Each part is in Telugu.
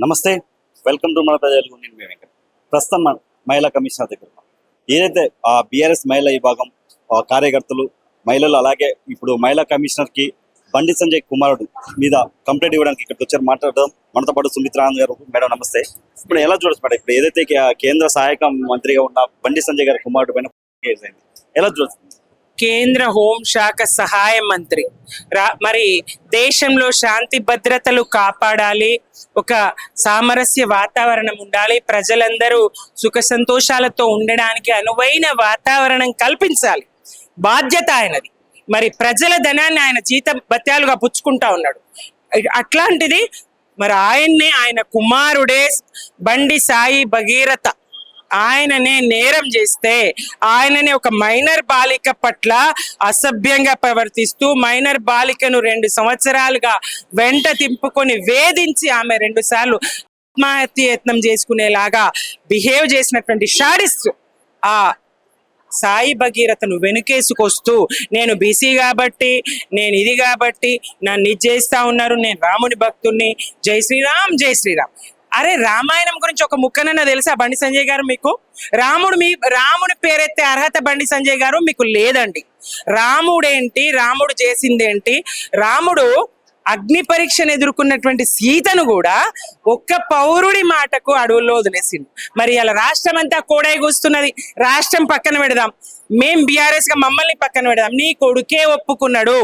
నమస్తే, వెల్కమ్ టు మన ప్రజలకు. నేను మీ వెంకట్. ప్రస్తుతం మహిళా కమిషనర్ దగ్గర ఉన్నాం. ఏదైతే బీఆర్ఎస్ మహిళా విభాగం కార్యకర్తలు మహిళలు, అలాగే ఇప్పుడు మహిళా కమిషనర్కి బండి సంజయ్ కుమారుడు మీద కంప్లైంట్ ఇవ్వడానికి ఇక్కడికి వచ్చారు. మాట్లాడడం మనతో పాటు సుమిత్రానంద్ గారు. మేడం నమస్తే. ఇప్పుడు ఎలా చూడొచ్చు మేడం, ఇప్పుడు ఏదైతే కేంద్ర సహాయక మంత్రిగా ఉన్న బండి సంజయ్ గారి కుమారుడు పైన కేసు అయింది, ఎలా చూడొచ్చు? కేంద్ర హోంశాఖ సహాయ మంత్రి మరి దేశంలో శాంతి భద్రతలు కాపాడాలి, ఒక సామరస్య వాతావరణం ఉండాలి, ప్రజలందరూ సుఖ సంతోషాలతో ఉండడానికి అనువైన వాతావరణం కల్పించాలి, బాధ్యత ఆయనది. మరి ప్రజల ధనాన్ని ఆయన జీతం భత్యాలుగా పుచ్చుకుంటా ఉన్నాడు. అట్లాంటిది మరి ఆయన కుమారుడే బండి సాయి భగీరథ ఆయననే నేరం చేస్తే, ఆయననే ఒక మైనర్ బాలిక పట్ల అసభ్యంగా ప్రవర్తిస్తూ మైనర్ బాలికను 2 సంవత్సరాలుగా వెంట తింపుకొని వేధించి ఆమె 2 సార్లు ఆత్మహత్య యత్నం చేసుకునేలాగా బిహేవ్ చేసినటువంటి షాడిస్ట్ ఆ సాయి భగీరథను వెనుకేసుకొస్తూ, నేను బీసీ కాబట్టి, నేను ఇది కాబట్టి నన్ను ఇది చేస్తా ఉన్నారు, నేను రాముని భక్తుణ్ణి, జై శ్రీరామ్ జై శ్రీరామ్. అరే, రామాయణం గురించి ఒక ముక్కనన్నా తెలుసా బండి సంజయ్ గారు మీకు? రాముని పేరెత్తే అర్హత బండి సంజయ్ గారు మీకు లేదండి. రాముడేంటి, రాముడు చేసిందేంటి? రాముడు అగ్ని పరీక్షను ఎదుర్కొన్నటువంటి సీతను కూడా ఒక్క పౌరుడి మాటకు అడవుల్లో వదిలేసిండు. మరి అలా రాష్ట్రం అంతా కోడై కూస్తున్నది. రాష్ట్రం పక్కన పెడదాం, మేం బీఆర్ఎస్ గా మమ్మల్ని పక్కన పెడదాం. నీ కొడుకే ఒప్పుకున్నాడు,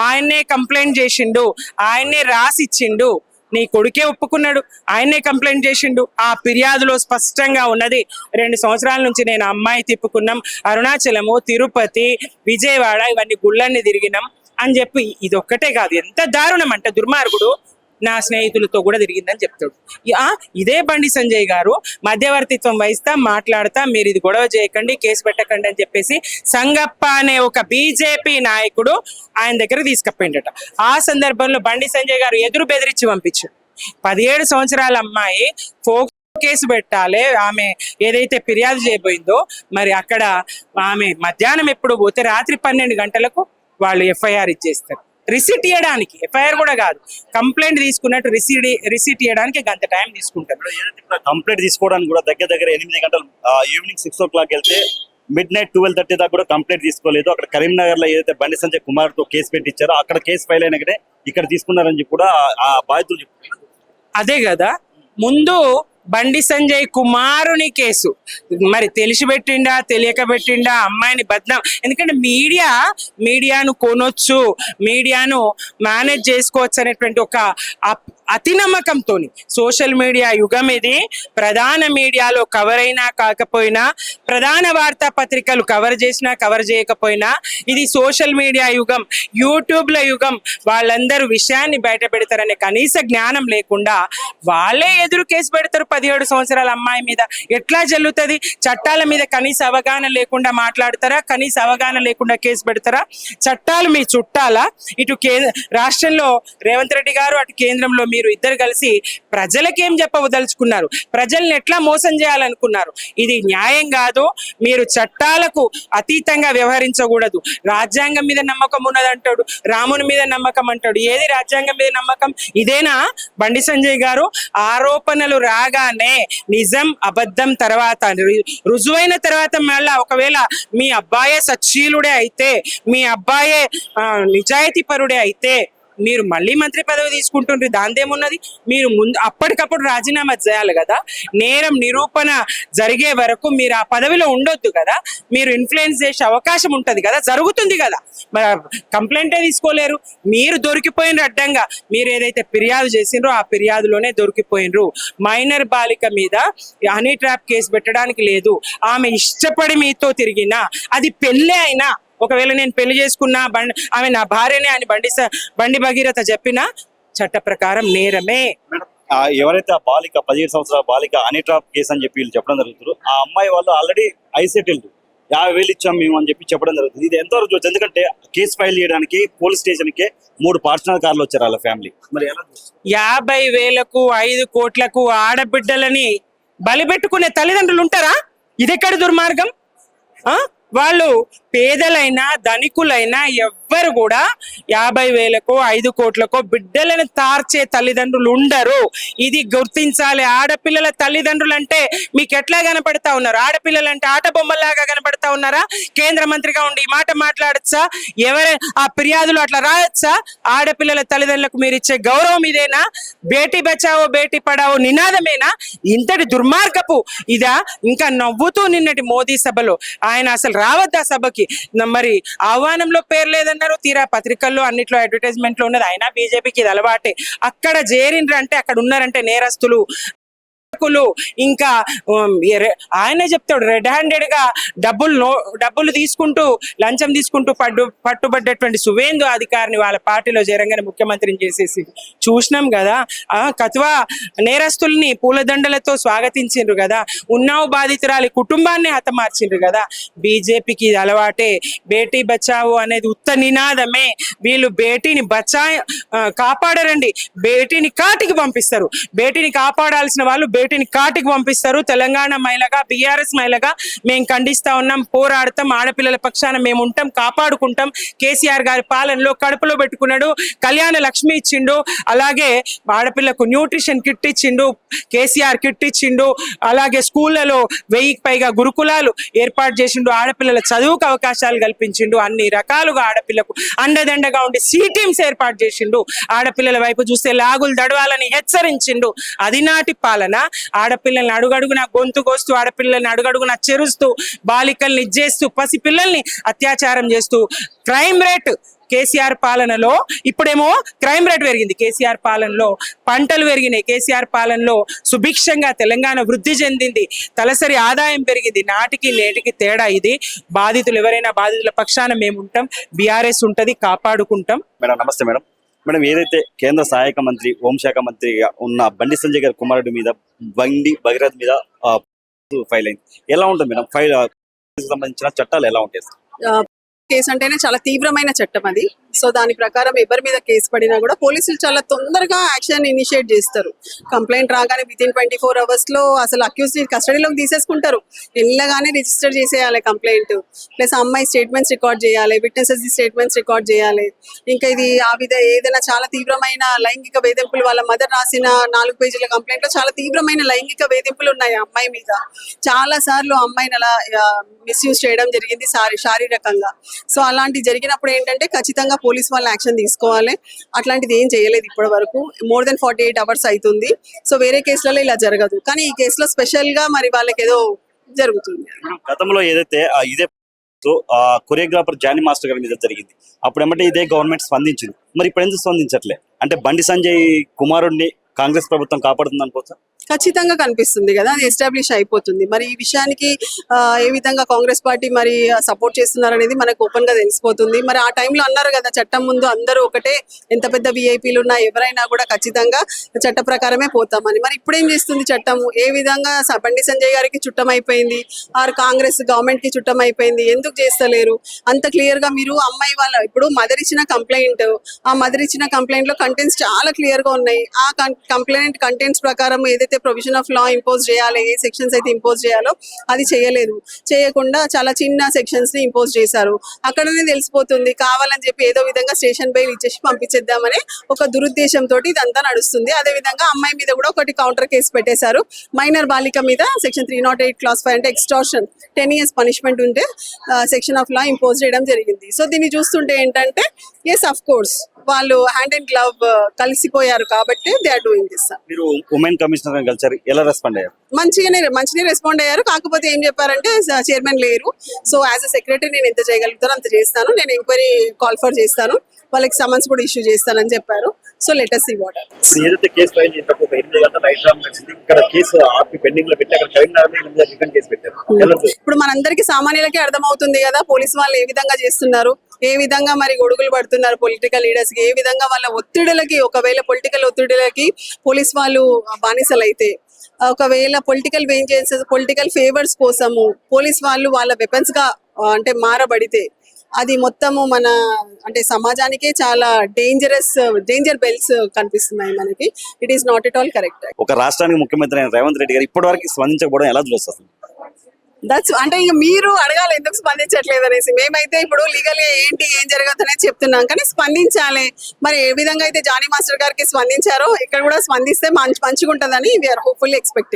ఆయన్నే కంప్లైంట్ చేసిండు, ఆయన్నే రాసిచ్చిండు. నీ కొడుకే ఒప్పుకున్నాడు, ఆయన్నే కంప్లైంట్ చేసిండు. ఆ ఫిర్యాదులో స్పష్టంగా ఉన్నది, 2 సంవత్సరాల నుంచి నేను అమ్మాయి తిప్పుకున్నాం, అరుణాచలము, తిరుపతి, విజయవాడ ఇవన్నీ గుళ్ళన్ని తిరిగినాం అని చెప్పి. ఇదొక్కటే కాదు, ఎంత దారుణం అంటే దుర్మార్గుడు నా స్నేహితులతో కూడా తిరిగిందని చెప్తాడు. ఇదే బండి సంజయ్ గారు మధ్యవర్తిత్వం వహిస్తా మాట్లాడతా, మీరు ఇది గొడవ చేయకండి, కేసు పెట్టకండి అని చెప్పేసి సంగప్ప అనే ఒక బీజేపీ నాయకుడు ఆయన దగ్గర తీసుకుపోయిందట. ఆ సందర్భంలో బండి సంజయ్ గారు ఎదురు బెదిరించి పంపించాడు. 17 సంవత్సరాల అమ్మాయి కేసు పెట్టాలి, ఆమె ఏదైతే ఫిర్యాదు చేయబోయిందో మరి అక్కడ ఆమె మధ్యాహ్నం ఎప్పుడు పోతే రాత్రి 12 గంటలకు వాళ్ళు ఎఫ్ఐఆర్ ఇచ్చేస్తారు. రిసీట్ ఇవ్వడానికి, ఎఫ్ఐఆర్ కూడా కాదు, కంప్లైంట్ తీసుకున్నట్టు రిసీట్ ఇవ్వడానికి గంట టైం తీసుకుంటారు. కంప్లైంట్ తీసుకోవడానికి కూడా దగ్గర 8 గంటలు, ఈవినింగ్ 6 o'clock వెళ్తే midnight 12:30 దాకా కూడా కంప్లైంట్ తీసుకోలేదు. అక్కడ కరీంనగర్ లో ఏదైతే బండి సంజయ్ కుమార్తో కేసు పెట్టించారో అక్కడ కేసు ఫైల్ అయినాకనే ఇక్కడ తీసుకున్నారని చెప్పి కూడా ఆ బాధితులు చెప్తున్నారు. అదే కదా, ముందు బండి సంజయ్ కుమారుని కేసు మరి తెలిసి పెట్టిండా తెలియక పెట్టిండా అమ్మాయిని బద్నాం. ఎందుకంటే మీడియాను కొనొచ్చు, మీడియాను మేనేజ్ చేసుకోవచ్చు అనేటువంటి ఒక అతి నమ్మకంతో సోషల్ మీడియా యుగం ఇది. ప్రధాన మీడియాలో కవర్ అయినా కాకపోయినా, ప్రధాన వార్తా పత్రికలు కవర్ చేసినా కవర్ చేయకపోయినా, ఇది సోషల్ మీడియా యుగం, యూట్యూబ్ల యుగం. వాళ్ళందరూ విషయాన్ని బయట పెడతారనే కనీస జ్ఞానం లేకుండా వాళ్ళే ఎదురు కేసు పెడతారు 17 సంవత్సరాల అమ్మాయి మీద. ఎట్లా జల్లుతుంది? చట్టాల మీద కనీస అవగాహన లేకుండా మాట్లాడతారా? కనీస అవగాహన లేకుండా కేసు పెడతారా? చట్టాలు మీ చుట్టాలా? ఇటు రాష్ట్రంలో రేవంత్ రెడ్డి గారు, అటు కేంద్రంలో మీరు ఇద్దరు కలిసి ప్రజలకేం చెప్పదలుచుకున్నారు? ప్రజల్ని ఎట్లా మోసం చేయాలనుకున్నారు? ఇది న్యాయం కాదు. మీరు చట్టాలకు అతీతంగా వ్యవహరించకూడదు. రాజ్యాంగం మీద నమ్మకం ఉన్నదంటాడు, రాముని మీద నమ్మకం అంటాడు. ఏది రాజ్యాంగం మీద నమ్మకం? ఇదేనా బండి సంజయ్ గారు? ఆరోపణలు రాగానే నిజం అబద్ధం తర్వాత రుజువైన తర్వాత మళ్ళా ఒకవేళ మీ అబ్బాయే సచ్చీలుడే అయితే, మీ అబ్బాయే నిజాయితీ పరుడే అయితే మీరు మళ్ళీ మంత్రి పదవి తీసుకుంటుండ్రు. దాందేమున్నది? మీరు ముందు అప్పటికప్పుడు రాజీనామా చేయాలి కదా. నేరం నిరూపణ జరిగే వరకు మీరు ఆ పదవిలో ఉండొద్దు కదా. మీరు ఇన్ఫ్లుయెన్స్ చేసే అవకాశం ఉంటుంది కదా, జరుగుతుంది కదా. కంప్లైంటే తీసుకోలేరు, మీరు దొరికిపోయినరు అడ్డంగా. మీరు ఏదైతే ఫిర్యాదు చేసిండ్రో ఆ ఫిర్యాదులోనే దొరికిపోయినరు. మైనర్ బాలిక మీద హనీ ట్రాప్ కేసు పెట్టడానికి లేదు. ఆమె ఇష్టపడి మీతో తిరిగినా, అది పెళ్ళే అయినా, ఒకవేళ నేను పెళ్లి చేసుకున్నా ఆమె నా భార్యనే అని బండి భగీరథ చెప్పినా చట్ట ప్రకారం నేరమే. ఎవరైతే ఆ బాలిక 17 సంవత్సరాల బాలిక హనీ ట్రాప్ కేసు అని చెప్పి వీళ్ళు చెప్పడం జరుగుతుంది, ఆ అమ్మాయి వాళ్ళు ఆల్రెడీ ఐసెటిల్డ్ 50,000 ఇచ్చాం మేము అని చెప్పి చెప్పడం జరుగుతుంది. ఇది ఎంతవరకు చూడచ్చు? ఎందుకంటే కేసు ఫైల్ చేయడానికి పోలీస్ స్టేషన్ కి 3 పర్సనల్ కార్లు వచ్చారు వాళ్ళ ఫ్యామిలీ. మరి 50,000కు 5 కోట్లకు ఆడబిడ్డలని బలిపెట్టుకునే తల్లిదండ్రులు ఉంటారా? ఇదెక్కడ దుర్మార్గం? వాళ్ళు పేదలైనా ధనికులైనా ఎవ్వరు కూడా 50,000కో 5 కోట్లకో బిడ్డలను తార్చే తల్లిదండ్రులు ఉండరు. ఇది గుర్తించాలి. ఆడపిల్లల తల్లిదండ్రులు అంటే మీకు ఎట్లా కనపడతా ఉన్నారు? ఆడపిల్లలు అంటే ఆట బొమ్మల్లాగా కనపడతా ఉన్నారా? కేంద్ర మంత్రిగా ఉండి ఈ మాట మాట్లాడచ్చా? ఎవరు ఆ ఫిర్యాదులు అట్లా రాయొచ్చా? ఆడపిల్లల తల్లిదండ్రులకు మీరు ఇచ్చే గౌరవం ఇదేనా? బేటీ బచావో బేటీ పడావో నినాదమేనా? ఇంతటి దుర్మార్గపు ఇదా? ఇంకా నవ్వుతూ నిన్నటి మోదీ సభలో ఆయన అసలు రావద్దా సభకి? మరి ఆహ్వానంలో పేరు లేదన్నారు, తీరా పత్రికల్లో అన్నిట్లో అడ్వర్టైజ్మెంట్ లో ఉన్నది. అయినా బీజేపీకి ఇది అలవాటే. అక్కడ చేరిండ్రంటే అక్కడ ఉన్నారంటే నేరస్తులు ఇంకా ఆయనే చెప్తాడు, రెడ్ హ్యాండెడ్ గా డబ్బులు తీసుకుంటూ లంచం తీసుకుంటూ పట్టుబడ్డటువంటి సువేందు అధికారిని వాళ్ళ పార్టీలో చేరంగానే ముఖ్యమంత్రిని చేసేసి చూసినాం కదా. కత్వా నేరస్తుల్ని పూలదండలతో స్వాగతించిండ్రు కదా. ఉన్నావు బాధితురాలి కుటుంబాన్ని హతమార్చిండ్రు కదా. బీజేపీకి ఇది అలవాటే. బేటీ బచావో అనేది ఉత్త నినాదమే. వీళ్ళు బేటీని కాపాడరండి, బేటీని కాటికి పంపిస్తారు. బేటీని కాపాడాల్సిన వాళ్ళు బేటీని కాటికి పంపిస్తారు. తెలంగాణ మహిళగా, బీఆర్ఎస్ మహిళగా మేము ఖండిస్తా ఉన్నాం, పోరాడతాం. ఆడపిల్లల పక్షాన మేము ఉంటాం, కాపాడుకుంటాం. కేసీఆర్ గారి పాలనలో కడుపులో పెట్టుకున్నాడు, కళ్యాణ లక్ష్మి ఇచ్చిండు, అలాగే ఆడపిల్లకు న్యూట్రిషన్ కిట్ ఇచ్చిండు, కేసీఆర్ కిట్ ఇచ్చిండు, అలాగే స్కూళ్లలో 1000కి పైగా గురుకులాలు ఏర్పాటు చేసిండు, ఆడపిల్లల చదువుకు అవకాశాలు కల్పించిండు, అన్ని రకాలుగా ఆడపిల్లకు అండదండగా ఉండి టీమ్స్ ఏర్పాటు చేసిండు, ఆడపిల్లల వైపు చూస్తే లాగులు దడవాలని హెచ్చరించిండు. అది నాటి పాలన. ఆడపిల్లల్ని అడుగడుగున గొంతు కోస్తూ, ఆడపిల్లల్ని అడుగడుగున చెరుస్తూ, బాలికల్ని ఇచ్చేస్తూ, పసి పిల్లల్ని అత్యాచారం చేస్తూ క్రైమ్ రేట్ కేసీఆర్ పాలనలో, ఇప్పుడేమో క్రైమ్ రేట్ పెరిగింది. కేసీఆర్ పాలనలో పంటలు పెరిగినాయి. కేసీఆర్ పాలనలో సుభిక్షంగా తెలంగాణ వృద్ధి చెందింది, తలసరి ఆదాయం పెరిగింది. నాటికి నేటికి తేడా ఇది. బాధితులు ఎవరైనా బాధితుల పక్షాన మేము ఉంటాం, బీఆర్ఎస్ ఉంటది, కాపాడుకుంటాం. మేడం నమస్తే మేడం. మేడం, ఏదైతే కేంద్ర సహాయక మంత్రి, హోంశాఖ మంత్రిగా ఉన్న బండి సంజయ్ గారి కుమారుడి మీద బండి భగీరథ్ మీద ఫైల్ అయింది, ఎలా ఉంటుంది మేడం? ఫైల్ సంబంధించిన చట్టాలు ఎలా ఉంటాయి? కేసు అంటేనే చాలా తీవ్రమైన చట్టం అది. సో దాని ప్రకారం ఎవరి మీద కేసు పడినా కూడా పోలీసులు చాలా తొందరగా యాక్షన్ ఇనిషియేట్ చేస్తారు. కంప్లైంట్ రాగానే వితిన్ 24 hours లో అసలు అక్యూజ్ కస్టడీలోకి తీసేసుకుంటారు. వెళ్ళగానే రిజిస్టర్ చేసేయాలి కంప్లైంట్, ప్లస్ అమ్మాయి స్టేట్మెంట్స్ రికార్డ్ చేయాలి, విట్నెసెస్ స్టేట్మెంట్స్ రికార్డ్ చేయాలి. ఇంకా ఇది ఏదైనా చాలా తీవ్రమైన లైంగిక వేధింపులు, వాళ్ళ మదర్ రాసిన 4 పేజీల కంప్లైంట్ లో చాలా తీవ్రమైన లైంగిక వేధింపులు ఉన్నాయి అమ్మాయి మీద. చాలా సార్లు అమ్మాయిని అలా మిస్యూజ్ చేయడం జరిగింది శారీరకంగా. సో అలాంటి జరిగినప్పుడు ఏంటంటే ఖచ్చితంగా పోలీస్ వాళ్ళు యాక్షన్ తీసుకోవాలి. అట్లాంటిది ఏం చేయలేదు ఇప్పటి వరకు. మోర్ దెన్ 48 hours అవుతుంది. సో వేరే కేసులలో ఇలా జరగదు, కానీ ఈ కేసులో స్పెషల్ గా మరి వాళ్ళకి ఏదో జరుగుతుంది. గతంలో ఏదైతే ఇదే కొరియోగ్రాఫర్ జానీ మాస్టర్ గారి మీద జరిగింది, అప్పుడు ఏమంటే ఇదే గవర్నమెంట్ స్పందించింది. మరి ఇప్పుడు ఎందుకు స్పందించట్లే? అంటే బండి సంజయ్ కుమారుడిని కాంగ్రెస్ ప్రభుత్వం కాపాడుతుంది అనుకోవచ్చా? ఖచ్చితంగా కనిపిస్తుంది కదా, అది ఎస్టాబ్లిష్ అయిపోతుంది. మరి ఈ విషయానికి ఏ విధంగా కాంగ్రెస్ పార్టీ మరి సపోర్ట్ చేస్తున్నారు అనేది మనకు ఓపెన్ గా తెలిసిపోతుంది. మరి ఆ టైంలో అన్నారు కదా, చట్టం ముందు అందరూ ఒకటే, ఎంత పెద్ద విఐపీలు ఉన్నా ఎవరైనా కూడా ఖచ్చితంగా చట్ట ప్రకారమే పోతామని. మరి ఇప్పుడు ఏం చేస్తుంది చట్టం? ఏ విధంగా బండి సంజయ్ గారికి చుట్టం అయిపోయింది, ఆర్ కాంగ్రెస్ గవర్నమెంట్ కి చుట్టం అయిపోయింది, ఎందుకు చేస్తలేరు? అంత క్లియర్ గా మీరు అమ్మాయి వాళ్ళ ఇప్పుడు మదర్ ఇచ్చిన కంప్లైంట్, ఆ మదర్ ఇచ్చిన కంప్లైంట్ లో కంటెంట్స్ చాలా క్లియర్ గా ఉన్నాయి. ఆ కంప్లైంట్ కంటెంట్స్ ప్రకారం ఏదైతే ప్రొవిజన్ ఆఫ్ లా ఇంపోజ్ చేయాలి, ఏ సెక్షన్స్ అయితే ఇంపోజ్ చేయాలో అది చేయలేదు. చేయకుండా చాలా చిన్న సెక్షన్స్ ని ఇంపోజ్ చేశారు. అక్కడనే తెలిసిపోతుంది కావాలని చెప్పి ఏదో విధంగా స్టేషన్ బెయిల్ ఇచ్చేసి పంపించేద్దామనే ఒక దురుద్దేశంతో ఇదంతా నడుస్తుంది. అదే విధంగా అమ్మాయి మీద కూడా ఒకటి కౌంటర్ కేసు పెట్టేశారు. మైనర్ బాలిక మీద సెక్షన్ 308 Clause 5 అంటే ఎక్స్టార్షన్ 10 years పనిష్మెంట్ ఉంటే సెక్షన్ ఆఫ్ లా ఇంపోజ్ చేయడం జరిగింది. సో దీన్ని చూస్తుంటే ఏంటంటే ఎస్ అఫ్ కోర్స్ వాళ్ళు హ్యాండ్ అండ్ గ్లవ్ కలిసిపోయారు కాబట్టి దే ఆర్ డూయింగ్ దిస్. మీరు ఉమెన్ కమిషనర్ కలిసారు, ఎలా రెస్పాండ్ అయ్యారు? మంచిగానే రెస్పాండ్ అయ్యారు. కాకపోతే ఏం చెప్పారంటే చైర్మన్ లేరు, సో యాజ్ అ సెక్రటరీ నేను ఎంత చేయగలుగుతానో అంత చేస్తాను, నేను ఎంక్వైరీ కాల్ ఫర్ చేస్తాను, వాళ్ళకి సమన్స్ కూడా ఇష్యూ చేస్తానని చెప్పారు. So let us see what happens. ఏదైతే కేసు ఫైల్ చేసినప్పుడు 8 గంటల రైట్ రామ్ వచ్చింది, ఇక్కడ కేసు ఆపి పెండింగ్ లో పెట్టి అక్కడ కరీంనగర్ రిటర్న్ కేసు పెట్టారు. ఇప్పుడు మనందరికీ సామాన్యులకే అర్థమవుతుంది కదా పోలీసు వాళ్ళు ఏ విధంగా చేస్తున్నారు, ఏ విధంగా మరి గొడుగులు పడుతున్నారు పొలిటికల్ లీడర్స్ కి, ఏ విధంగా వాళ్ళ ఒత్తిడులకి, ఒకవేళ పొలిటికల్ ఒత్తిడులకి పోలీస్ వాళ్ళు బానిసలైతే, ఒకవేళ పొలిటికల్ ఫేవర్స్ కోసము పోలీస్ వాళ్ళు వాళ్ళ వెపన్స్ గా అంటే మారబడితే అది మొత్తము మన అంటే సమాజానికే చాలా డేంజర్ బెల్స్ కనిపిస్తున్నాయి మనకి. It is not at all correct. ఒక రాష్ట్రానికి ముఖ్యమంత్రి అయిన రేవంత్ రెడ్డి గారు ఇప్పటి వరకు స్పందించకపోవడం ఎలా చూస్తారు? దట్స్ అంటే ఇక మీరు అడగాలి ఎందుకు స్పందించట్లేదు అనేసి. మేమైతే ఇప్పుడు లీగల్ గా ఏంటి ఏం జరగదు అనేది చెప్తున్నాం, కానీ స్పందించాలి. మరి ఏ విధంగా అయితే జానీ మాస్టర్ గారికి స్పందించారో ఇక్కడ కూడా స్పందిస్తే మంచిగా ఉంటుందని వీఆర్ హోప్ఫుల్లీ ఎక్స్పెక్టింగ్.